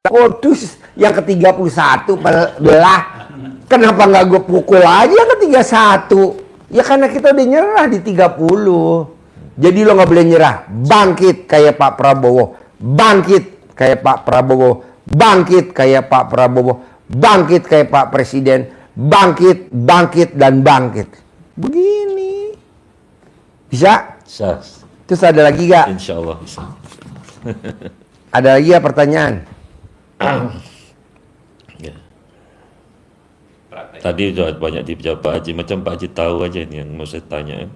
Kodus yang ke-31 belah. Kenapa nggak gue pukul aja yang ke-31? Ya karena kita udah nyerah di 30. Jadi lo nggak boleh nyerah. Bangkit kayak Pak Prabowo. Bangkit kayak Pak Prabowo. Bangkit kayak Pak Prabowo. Bangkit kayak Pak Presiden. Bangkit, bangkit, dan bangkit. Begini. Bisa? Bisa. Terus ada lagi gak? Insya Allah bisa. Ada lagi ya pertanyaan? Ya. Tadi udah banyak dijawab Pak Haji. Macam Pak Haji tahu aja ini yang mau saya tanya.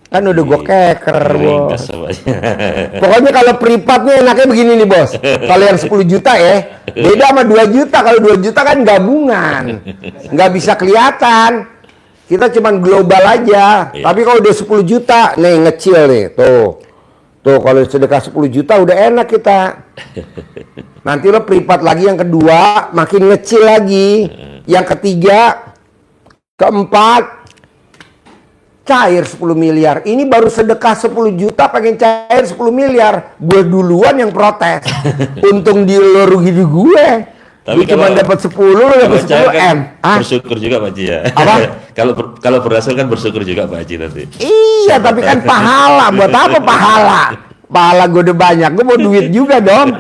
Kan udah gue keker, bos. Ringkas apa aja. Pokoknya kalau privat nih enaknya begini nih, bos. Kalau yang 10 juta ya, beda sama 2 juta. Kalau 2 juta kan gabungan. Nggak bisa kelihatan. Kita cuman global aja. Iya. Tapi kalau udah 10 juta, nih ngecil nih. Tuh kalau sedekah 10 juta udah enak kita. Nanti lo privat lagi yang kedua, makin ngecil lagi. Yang ketiga, keempat, cair 10 miliar. Ini baru sedekah 10 juta pengen cair 10 miliar. Gue duluan yang protes. Untung di lo rugi di gue. Tapi gue cuma dapat 10, lo dapat 10 M. Bersyukur juga Pak Haji ya. Apa? Kalau berhasil kan bersyukur juga Pak Haji nanti. Iya, tapi kan pahala. Buat apa pahala? Pahala gue udah banyak. Gue mau duit juga dong.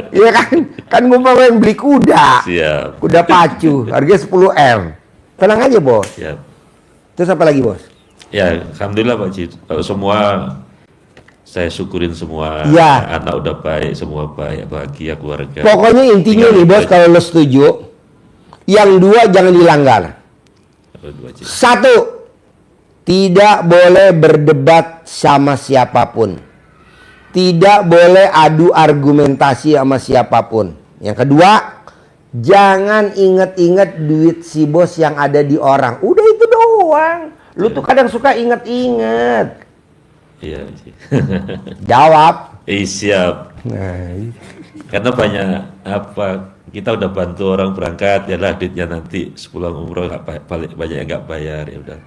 Iya kan? Kan gue mau yang beli kuda. Siap. Kuda pacu. Harganya 10 M. Tenang aja, bos. Siap. Terus apa lagi, bos? Ya, alhamdulillah Pak Haji. Kalau semua saya syukurin semua. Ya. Anak udah baik, semua baik, bahagia keluarga. Pokoknya intinya nih, bos, kalau lo setuju, yang dua jangan dilanggar. Satu, tidak boleh berdebat sama siapapun. Tidak boleh adu argumentasi sama siapapun. Yang kedua, jangan inget-inget duit si bos yang ada di orang. Udah itu doang. Lu tuh kadang suka inget-inget. Iya. Jawab. Siap. Nah, Karena banyak kita udah bantu orang berangkat, ya lah duitnya nanti sepulang umroh balik banyak yang nggak bayar, ya udah.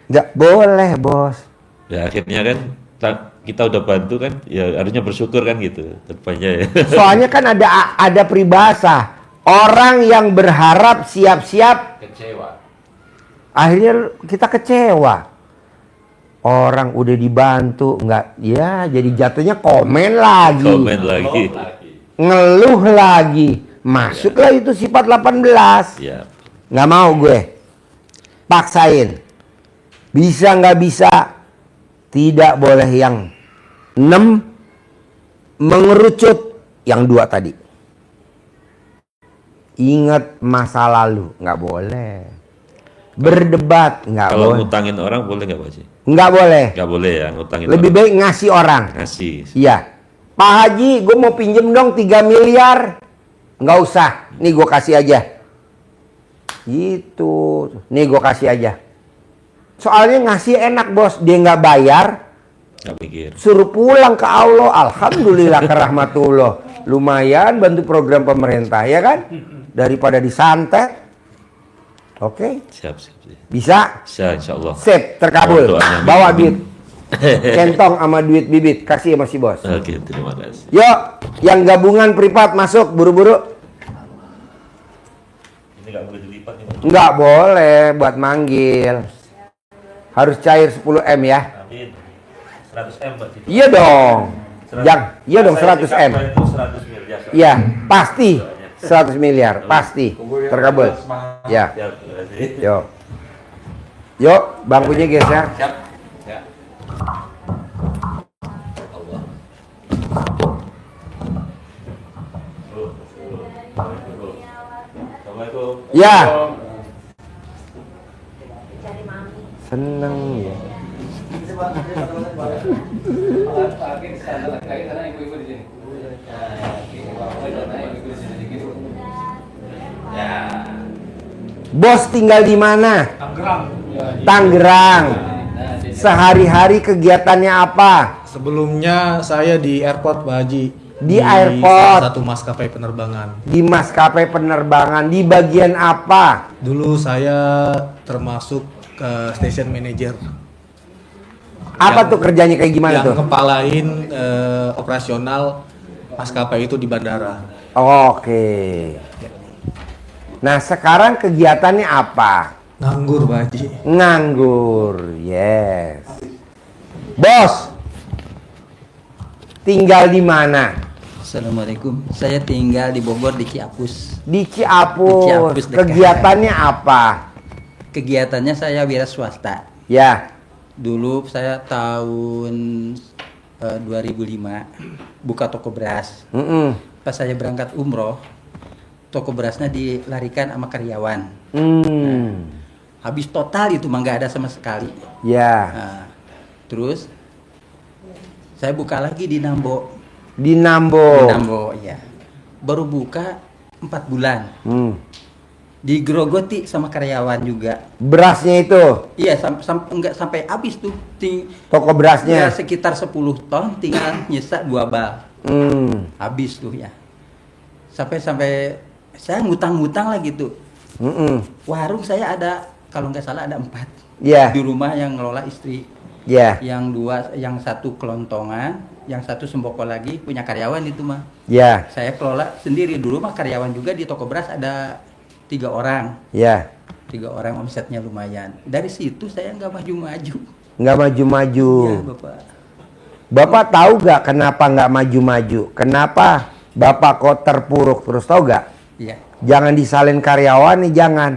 nggak boleh, bos. Ya akhirnya kan kita udah bantu kan, ya harusnya bersyukur kan gitu. Depannya ya. Soalnya kan ada peribahasa, orang yang berharap siap-siap Kecewa. akhirnya kita kecewa. Orang udah dibantu nggak, ya jadi jatuhnya komen lagi, Komen lagi. ngeluh lagi, masuklah itu sifat 18. Ya. Nggak mau gue, paksain. Bisa nggak bisa, tidak boleh yang 6 mengerucut yang 2 tadi. Ingat masa lalu, nggak boleh. Berdebat nggak boleh. Kalau ngutangin orang boleh nggak Pak Haji? Nggak boleh. Nggak boleh ya ngutangin. Lebih orang. baik ngasih orang. Ngasih. Iya. Pak Haji, gue mau pinjem dong 3 miliar. Nggak usah. Nih gue kasih aja. Gitu. Nih gue kasih aja. Soalnya ngasih enak, bos. Dia nggak bayar. Nggak pikir. Suruh pulang ke Allah. Alhamdulillah kerahmatullah. Lumayan bantu program pemerintah, ya kan? Daripada disantet. Oke. Siap. Bisa? Bisa insya Allah. Sip, terkabul. Mohon doanya. Bawa duit. Centong sama duit bibit. Kasih sama si bos. Oke, terima kasih. Yuk, yang gabungan privat masuk buru-buru. Ini nggak boleh dilipat nih Pak. Nggak boleh buat manggil. Harus cair 10 M ya. Amin. 100 M Pak. Iya dong. Iya dong 100 M. Itu 100 miliar. Iya, pasti 100 miliar, pasti terkabul. Ya. Siap, terima kasih. Yuk. Yuk, bangkunya geser. Siap. Ya. Allah. Assalamualaikum. Ya. Seneng ya. Bos tinggal di mana? Tangerang. Sehari-hari kegiatannya apa? Sebelumnya saya di airport Pak Haji. Di airport. salah satu maskapai penerbangan. Di maskapai penerbangan. Di bagian apa? Dulu saya termasuk station manager. Apa tuh kerjanya kayak gimana yang tuh? ngepalain operasional maskapai itu di bandara. Oke. Nah, sekarang kegiatannya apa? Nganggur Pak Haji. Nganggur, yes. Bos, tinggal di mana? Assalamualaikum. Saya tinggal di Bogor di Ciapus. Di Ciapus. Di Ciapus dekat. Kegiatannya apa? Kegiatannya saya wira swasta. Ya, Dulu saya tahun 2005 buka toko beras. mm-mm. Pas saya berangkat umroh, toko berasnya dilarikan sama karyawan. Habis total itu mah nggak ada sama sekali. Ya, Nah, terus saya buka lagi di Nambo. di Nambo. Di Nambo, ya. Baru buka 4 bulan. Digerogoti sama karyawan juga. Berasnya itu, Iya, enggak sampai habis tuh. toko Ya, berasnya. sekitar 10 ton tinggal nyisa 2 bal. Habis tuh ya. Sampai saya ngutang-ngutang lah gitu. Warung saya ada, kalau nggak salah ada 4. Ya, Di rumah yang ngelola istri. ya, Yang 1 kelontongan, yang 1 semboko lagi, punya karyawan itu mah. ya, Saya kelola sendiri. Dulu mah karyawan juga di toko beras ada 3 orang. ya. 3 orang omsetnya lumayan. Dari situ saya nggak maju-maju. Nggak maju-maju. Iya, Bapak. Bapak tahu gak kenapa nggak maju-maju? Kenapa Bapak kok terpuruk terus, tahu gak? Iya. Jangan disalin karyawan nih, jangan.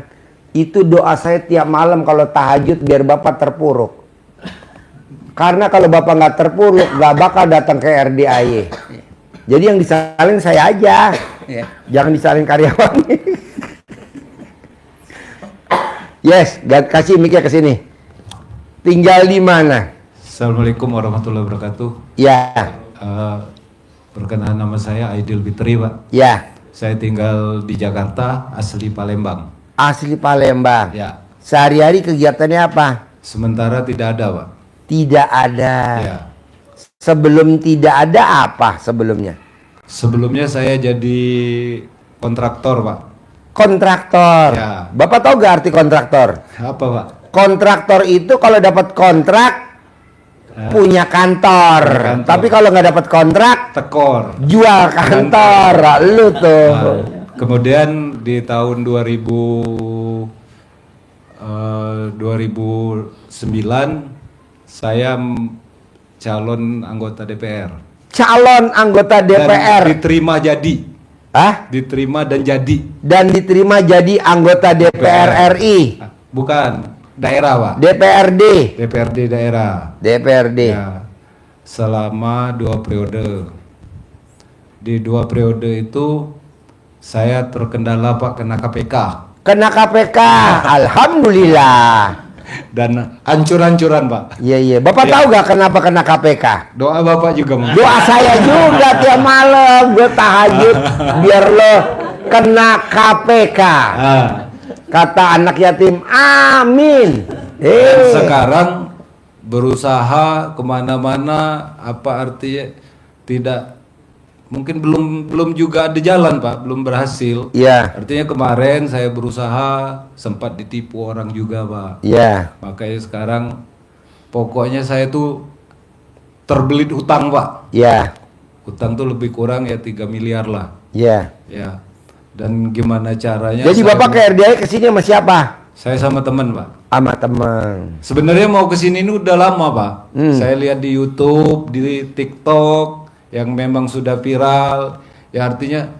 Itu doa saya tiap malam kalau tahajud biar Bapak terpuruk. Karena kalau Bapak nggak terpuruk, nggak bakal datang ke RDAY. Jadi yang disalin saya aja. Iya. Jangan disalin karyawan. Yes, kasih mic-nya ke sini. Tinggal di mana? Assalamualaikum warahmatullahi wabarakatuh. Ya, Perkenalkan nama saya Aidil Fitri, Pak. ya. Saya tinggal di Jakarta, asli Palembang. Asli Palembang. Ya. Sehari-hari kegiatannya apa? Sementara tidak ada, Pak. Tidak ada. Ya. Sebelum tidak ada apa sebelumnya? Sebelumnya saya jadi kontraktor, Pak. Kontraktor. Ya. Bapak tahu gak arti kontraktor? Apa, Pak? Kontraktor itu kalau dapat kontrak punya kantor. Kantor. Tapi kalau nggak dapat kontrak Tekor. jual kantor. Lu tuh. Nah, kemudian di tahun 2009 saya calon anggota DPR. Calon anggota DPR. Dan diterima jadi. Hah? Diterima dan jadi. Dan diterima jadi anggota DPR RI. Bukan, daerah, Pak. DPRD. DPRD daerah. DPRD. Ya, selama 2 periode. Di 2 periode itu saya terkendala, Pak, kena KPK. Kena KPK. Alhamdulillah. Dan hancur-hancuran, Pak. Iya, iya. Bapak Ya. tahu gak kenapa kena KPK? Doa Bapak juga mungkin. Doa saya juga tiap malam gue tahajud biar lo kena KPK. Kata anak yatim, amin. Dan sekarang berusaha kemana-mana, apa artinya tidak, mungkin belum juga ada jalan, Pak, belum berhasil. Iya, Artinya kemarin saya berusaha, sempat ditipu orang juga, Pak. iya, Makanya sekarang pokoknya saya tuh terbelit hutang, Pak. iya, Hutang tuh lebih kurang ya 3 miliar lah. iya. Ya. Dan gimana caranya? Jadi saya Bapak ke RDI kesini sama siapa? Saya sama teman, Pak. Sama teman. Sebenarnya mau kesini ini udah lama, Pak. Saya lihat di YouTube, di TikTok yang memang sudah viral. Ya artinya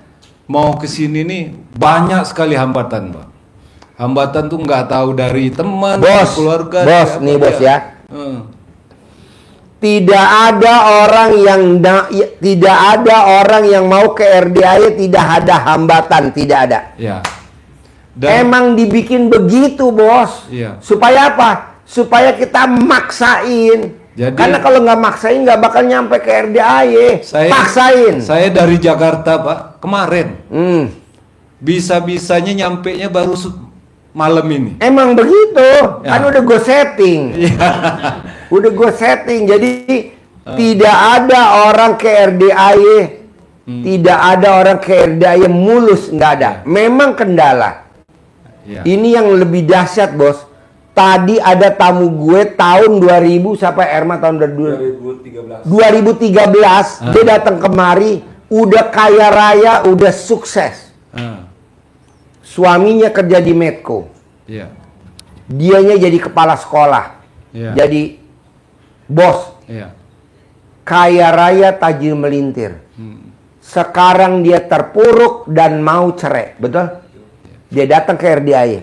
mau kesini nih banyak sekali hambatan, Pak. Hambatan tuh nggak tahu dari teman, Bos, keluarga. bos, dari nih apa bos dia. ya. Tidak ada orang yang mau ke RDI tidak ada hambatan, tidak ada. Ya. Emang dibikin begitu, bos. Iya. Supaya apa? Supaya kita maksain. Jadi- Karena kalau nggak maksain nggak bakal nyampe ke RDI. Paksain. Saya dari Jakarta, Pak, kemarin. Hmm. Bisa-bisanya nyampenya baru malam ini. Emang begitu. Ya. Kan udah gue setting. Udah gue setting. Jadi tidak ada orang ke RDI. Tidak ada orang ke RDI mulus, nggak ada. Memang kendala. Ya. Ini yang lebih dahsyat, bos. Tadi ada tamu gue tahun 2000 sampai Erma tahun 2013. Dia datang kemari udah kaya raya, udah sukses. Suaminya kerja di Medco. Iya. Dianya jadi kepala sekolah. Iya. Jadi bos. Iya. Kaya raya tajir melintir. Sekarang dia terpuruk dan mau cerai. Betul? Dia datang ke RDAY.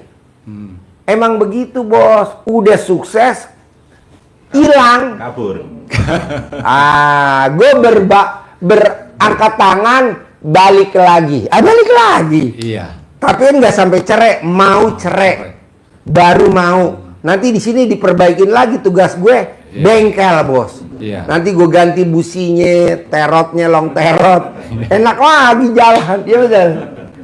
Emang begitu bos. Udah sukses, hilang. Kabur. Gue berangkat tangan, balik lagi. Balik lagi. Iya. Tapi kan nggak sampai cerai, mau cerai, baru mau. Nanti di sini diperbaikin lagi tugas gue, bengkel bos. Iya. Nanti gue ganti businya, terotnya long terot, enak lagi jalan, ya betul.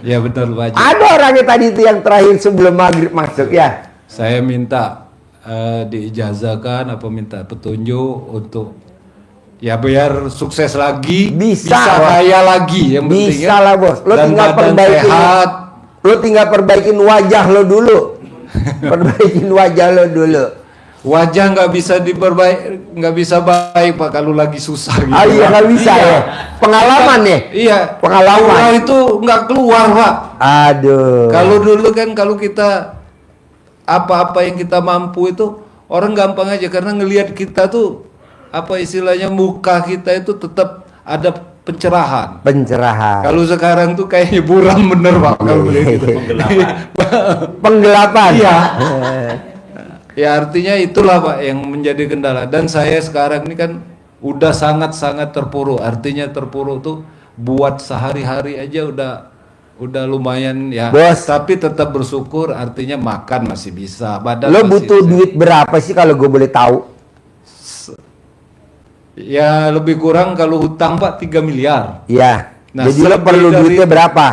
Ya betul Pak Haji. Ada orangnya tadi itu yang terakhir sebelum maghrib masuk ya. Saya minta diijazahkan apa minta petunjuk untuk ya biar sukses lagi, Bisa, Bos. kaya lagi yang penting Bisa lah bos. Lo dan tinggal badan perbaikin, sehat. lo tinggal perbaikin wajah lo dulu. Perbaikin wajah lo dulu. Wajah nggak bisa nggak bisa baik Pak kalau lagi susah gitu. Iya nggak bisa ya. Pengalaman ya. Iya. Pengalaman. Aura itu nggak keluar Pak. Aduh. Kalau dulu kan kalau kita apa-apa yang kita mampu itu orang gampang aja karena ngelihat kita tuh apa istilahnya muka kita itu tetap ada pencerahan. Pencerahan. Kalau sekarang tuh kayaknya buram bener Pak kalau gitu. Penggelapan. Iya. Ya artinya itulah Pak yang menjadi kendala dan saya sekarang ini kan udah sangat-sangat terpuruk. Artinya terpuruk tuh buat sehari-hari aja udah lumayan ya. Bos. Tapi tetap bersyukur artinya makan masih bisa. Badan Lo masih butuh bisa. duit berapa sih kalau gue boleh tahu? Ya lebih kurang kalau hutang Pak 3 miliar. Ya. Nah, Jadi lo selebih perlu dari- duitnya berapa?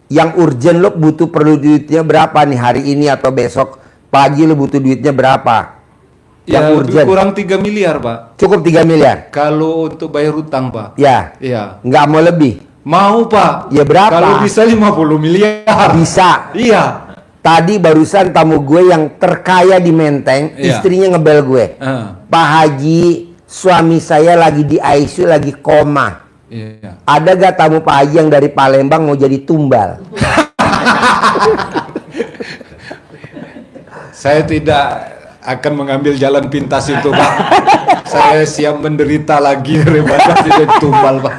Yang urgent lo perlu duitnya berapa nih hari ini atau besok pagi lo butuh duitnya berapa? Yang Ya lebih urgent. kurang 3 miliar Pak. Cukup 3 miliar? Kalau untuk bayar hutang Pak. Ya. Iya. Nggak mau lebih? Mau Pak. Ya berapa? Kalau bisa 50 miliar. Bisa. Iya. Tadi barusan tamu gue yang terkaya di Menteng, Iya. istrinya ngebel gue. Pak Haji, suami saya lagi di ICU, lagi koma. Iya. Ada gak tamu Pak Haji yang dari Palembang mau jadi tumbal? Saya tidak akan mengambil jalan pintas itu Pak. Saya siap menderita lagi daripada tidak tumbal Pak.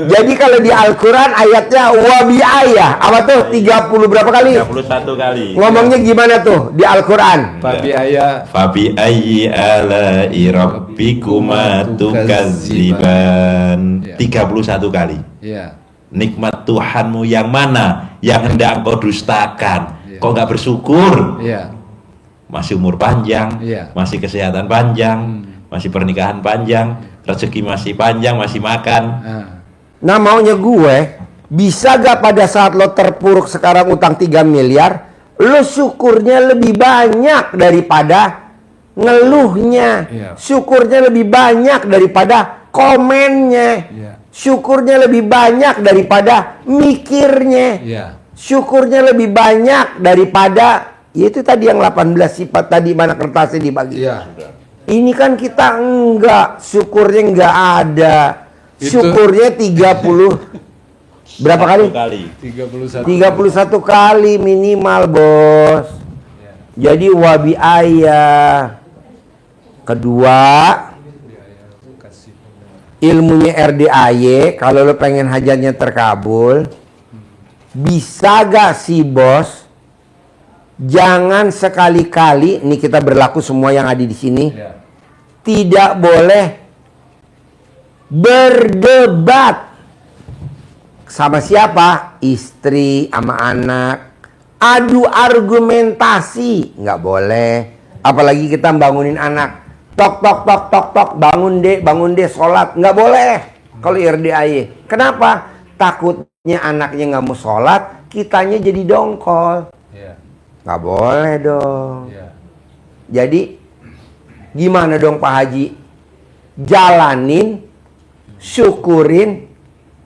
Jadi kalau di Al-Quran ayatnya wabi ayah, apa tuh 30 berapa kali? 31 kali. Ngomongnya gimana tuh di Al-Quran? Fabi ayah Fabi ayyi ala'i rabbikuma tukadziban. 31 kali. Iya. Nikmat Tuhanmu yang mana yang hendak engkau dustakan? Iya. Kau nggak bersyukur? Iya. Masih umur panjang, Iya. masih kesehatan panjang, masih pernikahan panjang, rezeki masih panjang, masih makan. Nah maunya gue, bisa gak pada saat lo terpuruk sekarang utang 3 miliar, lo syukurnya lebih banyak daripada ngeluhnya. Iya. Syukurnya lebih banyak daripada komennya. Iya. Syukurnya lebih banyak daripada mikirnya. Iya. Syukurnya lebih banyak daripada itu tadi yang 18 sifat tadi mana kertasnya dibagi. Iya. Ini kan kita enggak, syukurnya enggak ada. Itu- Syukurnya 30 berapa kali? 1 kali. 31. 31 kali minimal, Bos. Jadi wabi ayah. Kedua, ilmunya RDAY, kalau lo pengen hajatnya terkabul, bisa gak sih, Bos? Jangan sekali-kali, ini kita berlaku semua yang ada di sini, Iya. tidak boleh berdebat sama siapa? Istri, sama anak. Adu argumentasi nggak boleh. Apalagi kita bangunin anak. Tok tok tok tok tok, bangun deh, sholat nggak boleh. Kalau RDAY, kenapa? Takutnya anaknya nggak mau sholat, kitanya jadi dongkol. Iya. Nggak boleh dong. Iya. Jadi gimana dong Pak Haji? Jalanin, syukurin,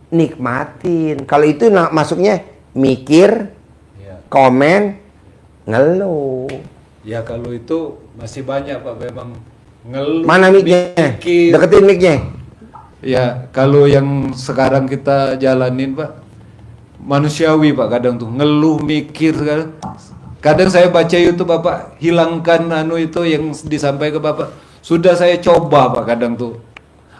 nikmatin. Kalau itu masuknya mikir, Iya. komen, ngeluh. Ya kalau itu masih banyak Pak memang ngeluh. Mana mic-nya? mikir. Deketin mic-nya. Ya, kalau yang sekarang kita jalanin Pak, manusiawi Pak, kadang tuh ngeluh mikir kadang. Kadang saya baca YouTube Bapak, hilangkan anu itu yang disampaikan ke Bapak. Sudah saya coba Pak kadang tuh.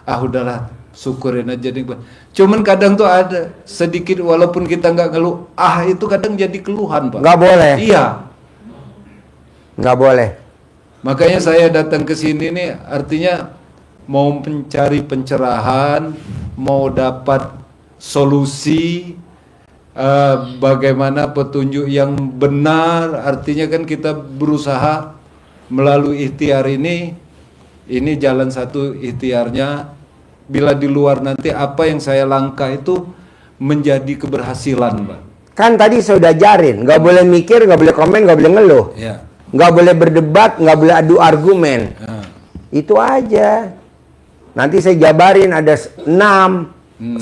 Ah udahlah, syukurin aja nih Pak. Cuman kadang tuh ada sedikit walaupun kita nggak ngeluh, itu kadang jadi keluhan Pak. Nggak boleh. Iya. Nggak boleh. Makanya saya datang ke sini nih artinya mau mencari pencerahan, mau dapat solusi, bagaimana petunjuk yang benar. Artinya kan kita berusaha melalui ikhtiar ini jalan satu ikhtiarnya. Bila di luar nanti apa yang saya langkah itu menjadi keberhasilan Pak. Kan tadi saya udah ajarin, nggak boleh mikir, nggak boleh komen, nggak boleh ngeluh. Ya. Nggak boleh berdebat, nggak boleh adu argumen. Itu aja. Nanti saya jabarin ada 6.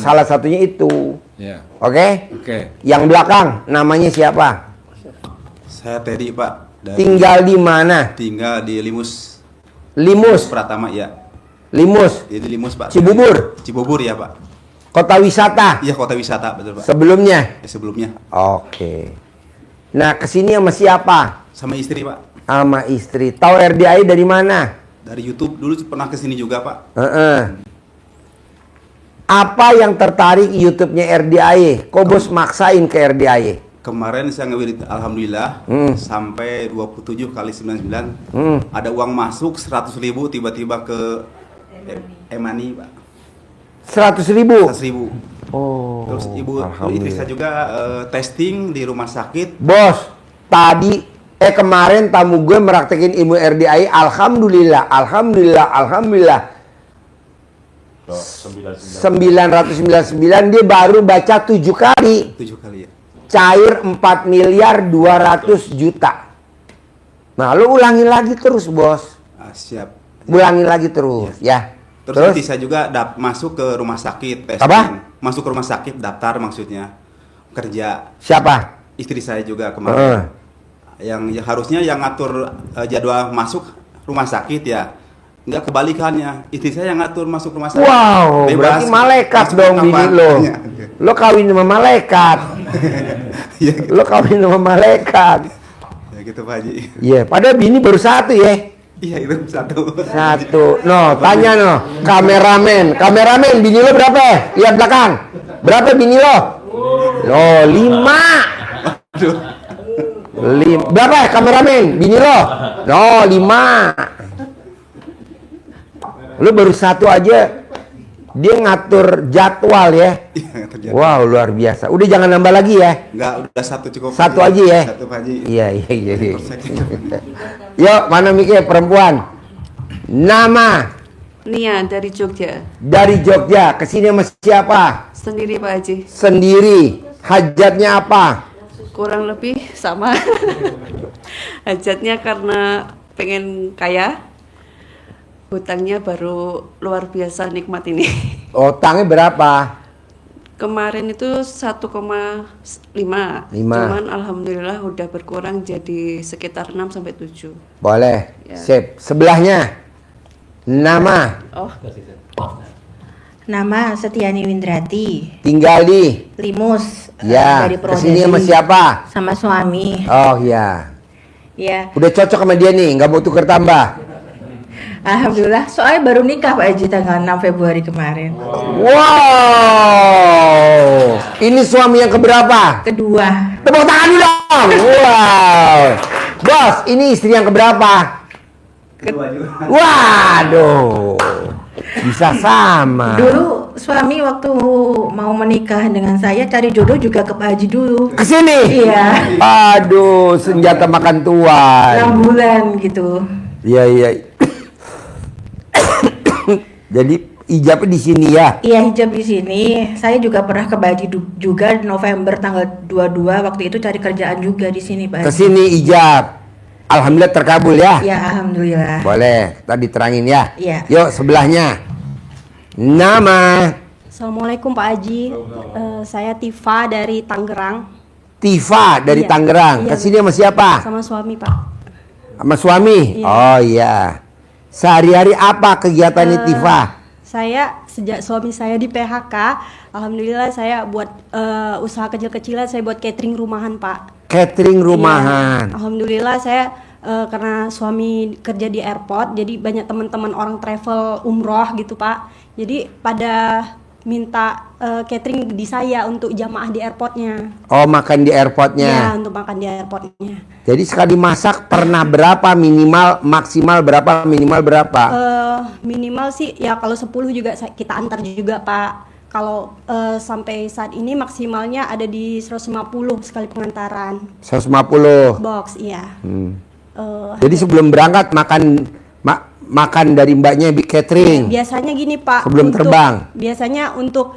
Salah satunya itu. Ya. Oke? Oke. Yang belakang namanya siapa? Saya Teddy Pak. Tinggal di mana? Tinggal di Limus. Limus. Pratama ya. Limus. Di Limus Pak. Cibubur. Cibubur ya Pak. Kota wisata. Iya kota wisata betul Pak. Sebelumnya. Sebelumnya Oke. Nah, kesini sama siapa? sama istri Pak. Sama istri. Tahu RDI dari mana? Dari YouTube dulu pernah kesini juga Pak. Apa yang tertarik YouTube-nya RDI? Kok bos maksain ke RDI? Kemarin saya ngewirit alhamdulillah sampai 27 kali 99 ada uang masuk 100.000 tiba-tiba ke Emani Pak. 100.000. 100.000. Oh. Terus istri saya juga testing di rumah sakit. Bos, tadi kemarin tamu gue meraktekin ilmu RDI, alhamdulillah 999 dia baru baca 7 kali. 7 kali ya. Cair 4 miliar 200 juta. Nah, lu ulangin lagi terus, Bos. Siap. Ulangin lagi terus, ya. Terus nanti saya juga masuk ke rumah sakit testing. Apa? Masuk ke rumah sakit daftar maksudnya kerja. Siapa? Istri saya juga kemarin. Yang harusnya yang ngatur jadwal masuk rumah sakit ya. Enggak kebalikannya. Istri saya yang ngatur masuk rumah sakit. Wow, Bebas. berarti malaikat Masuk dong kapan. bini lo. Iya. Lo kawin sama malaikat. Iya, Lo kawin sama malaikat. ya gitu Pak Haji. Iya, padahal bini baru 1 ya. Iya itu satu. 1. No, tanya no. Kameramen, bini lo berapa? Lihat belakang. Berapa bini lo? Lo 5. Berapa kameramen? Bini lo? No, 5. Lo baru 1 aja. Dia ngatur jadwal ya. Iya, terjadi. Wow, luar biasa. Udah jangan nambah lagi ya. Enggak, udah 1 cukup. 1 aja ya. 1 Pak Haji. Iya. Yuk, mana mikir perempuan? Nama Nia dari Jogja. dari Jogja. Kesini sama siapa? Sendiri Pak Haji. Sendiri. Hajatnya apa? Kurang lebih sama. Hajatnya karena pengen kaya. Hutangnya baru luar biasa nikmat ini. Utangnya berapa? Kemarin itu 1,5. Cuman alhamdulillah udah berkurang jadi sekitar 6 sampai 7. Boleh. Ya. Sip. Sebelahnya. Nama. Oh, Nama Setiani Windrati, Tinggal di. Limus, Ya. dari Kesini Purwodadi. sama siapa? Sama suami. Oh ya. Ya, Udah cocok sama dia nih. Nggak mau tuker tambah. alhamdulillah. Soalnya baru nikah Pak Haji tanggal 6 Februari kemarin. Wow. Ini suami yang keberapa? Kedua. Tepuk tangan dulu dong. Wow. Bos, ini istri yang keberapa? Kedua juga. Waduh. Bisa sama. Dulu suami waktu mau menikah dengan saya cari jodoh juga ke Pak Haji dulu. Kesini? Iya. Aduh, senjata makan 6 tuan. bulan gitu. Iya. Jadi ijabnya di sini ya. Iya, hijab di sini. Saya juga pernah ke Pak Haji juga November tanggal 22 waktu itu cari kerjaan juga di sini Pak Haji. Kesini ijab. Alhamdulillah terkabul ya. Ya, alhamdulillah. Boleh, tadi terangin ya. Iya. Yuk sebelahnya. Nama Assalamualaikum Pak Haji, saya Tifa dari Tangerang. Tifa dari Iya. Tangerang. Iya. Kesini sama siapa? Sama suami Pak. Sama suami? Iya. Oh iya. Sehari-hari apa kegiatannya Eh, Tifa? Saya sejak suami saya di PHK, alhamdulillah saya buat usaha kecil-kecilan, saya buat catering rumahan, Pak. Catering rumahan. Iya, alhamdulillah saya karena suami kerja di airport, jadi banyak teman-teman orang travel umroh gitu, Pak. Jadi pada minta catering di saya untuk jamaah di airportnya. Oh, makan di Ya, airportnya. untuk makan di airportnya. Jadi sekali masak pernah berapa, minimal, maksimal berapa, minimal berapa? Minimal sih ya kalau 10 juga kita antar juga, Pak. Kalau sampai saat ini maksimalnya ada di 150 sekali pengantaran 150. box, iya. Jadi sebelum berangkat makan dari mbaknya catering. Biasanya gini, Pak. Sebelum terbang. Biasanya untuk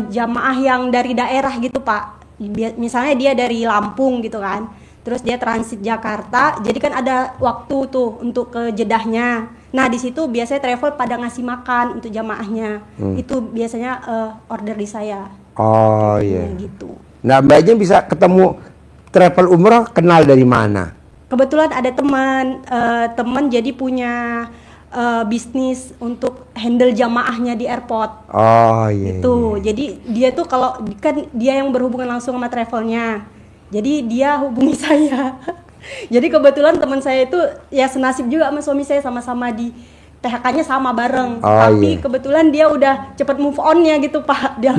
jamaah yang dari daerah gitu, Pak. Misalnya dia dari Lampung gitu kan. Terus dia transit Jakarta, jadi kan ada waktu tuh untuk ke Jedahnya. Nah, di situ biasanya travel pada ngasih makan untuk jamaahnya. Itu biasanya order di saya. Oh iya. Gitu. Nah, mbaknya bisa ketemu travel umroh kenal dari mana? Kebetulan ada teman jadi punya bisnis untuk handle jamaahnya di airport. Oh iya. Itu. Jadi dia tuh kalau kan dia yang berhubungan langsung sama travelnya. Jadi dia hubungi saya. Jadi kebetulan teman saya itu ya senasib juga sama suami saya, sama-sama di PHK-nya sama bareng. Oh, Tapi iya. kebetulan dia udah cepet move on-nya gitu, Pak. Dia